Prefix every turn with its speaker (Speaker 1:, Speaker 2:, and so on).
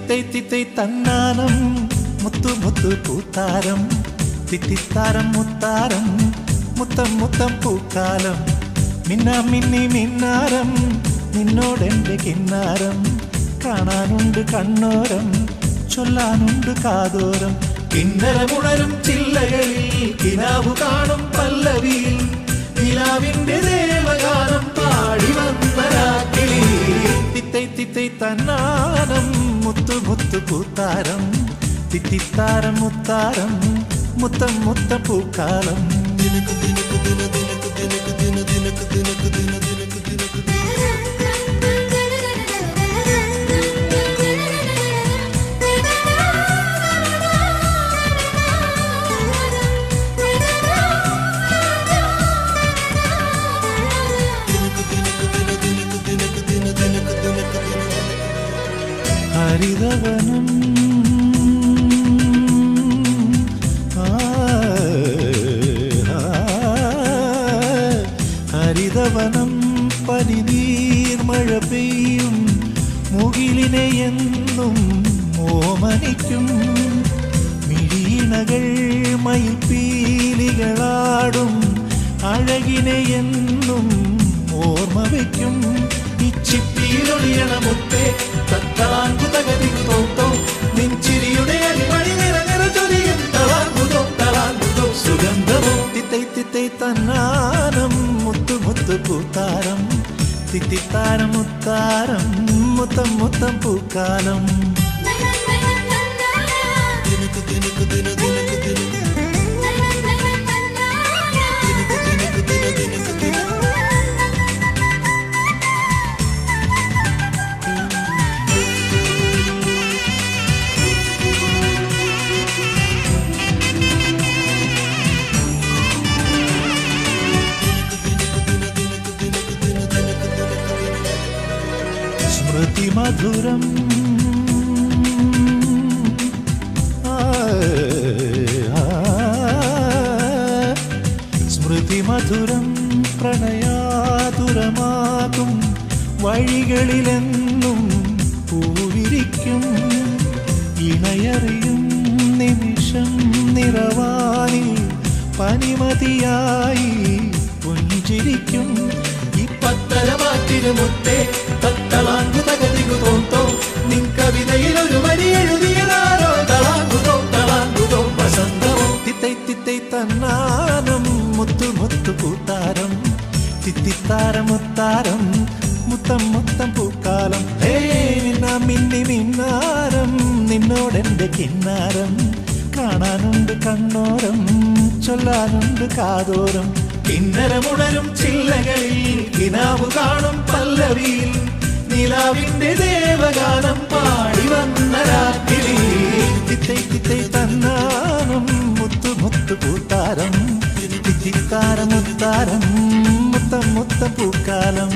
Speaker 1: തിത്തൈ തിത്തൈ തന്നാനം മുത്തു മുത്തു പൂത്താരം തിത്തിത്താരം മുത്താരം മുത്തം മുത്തം പൂക്കാലം മിന്നാ മിന്നി മിന്നാരം നിന്നോടെന്റെ കിന്നാരം കാണാനുണ്ട് കണ്ണോരം ചൊല്ലാനുണ്ട് കാതോരം കിന്നരമുണരും ചില്ലകളിൽ കിനാവു കാണും പല്ലവിയിൽ നിലാവിന്റെ ദേവഗാനം പാടി വന്ന രാത്രി തിത്തൈ തിത്തൈ തന്നാനം മുത്തു മുത്തു പൂത്താരം തിത്തിത്താരം മുത്താരം മുത്തം മുത്തം പൂക്കാലം ഹരിതവനം ഹരിതവനം പനിനീർ മഴ പെയ്യും മുകിലിനെ എന്നും ഓമനിക്കും മിഴിയിണകൾ മയിൽപ്പീലികളാടും അഴകിനെ എന്നും ഓർമ്മ വയ്ക്കും ഇച്ചിപ്പിയിലൊളിയണ മുത്തേ തത്താങ്കു തകതിൽ തോത്തോ നിൻചിരിയുടെ അടിമണി നിറനിറ ചൊരിയും തളാങ്കുതോ തളാങ്കുതോ സുഗന്ധമോ തിത്തൈ തിത്തൈ തന്നാനം മുത്തു മുത്തു പൂത്താരം തിത്തിത്താരം മുത്താരം മുത്തം മുത്തം പൂക്കാലം സ്മൃതി മധുരം സ്മൃതി മധുരം പ്രണയാതുരമാകും വഴികളിലെന്നും പൂവിരിക്കും ഇണയറിയും നിമിഷം നിറവാനിൽ പനിമതിയായി പുഞ്ചിരിക്കും ഈ പത്തരമാറ്റിന് മുത്തേ തത്തളാങ്കു തകതികു തോന്തോ നിൻ കവിതയിൽ ഒരു വരി എഴുതിയതാരോ തളാങ്കുതോ തളാങ്കുതോ വസന്തമോ തിത്തൈ തിത്തൈ തന്നാനം മുത്തു മുത്തു പൂത്താരം തിത്തിത്താരം മുത്താരം മുത്തം മുത്തം പൂക്കാലം ഹേ നിന്ന മിന്നി മിന്നാരം നിന്നോടെന്റെ കിന്നാരം കാണാനുണ്ട് കണ്ണോരം ചൊല്ലാനുണ്ട് കാതോരം കിന്നരമുണരും ചില്ലകളിൽ കിനാവു കാണും പല്ലവിയിൽ നിലാവിന്റെ ദേവഗാനം പാടി വന്ന രാത്രി തിത്തൈ തിത്തൈ തന്നാനം മുത്തു മുത്തു പൂത്താരം തിത്തിത്താരം മുത്താരം മുത്തം മുത്തം പൂക്കാലം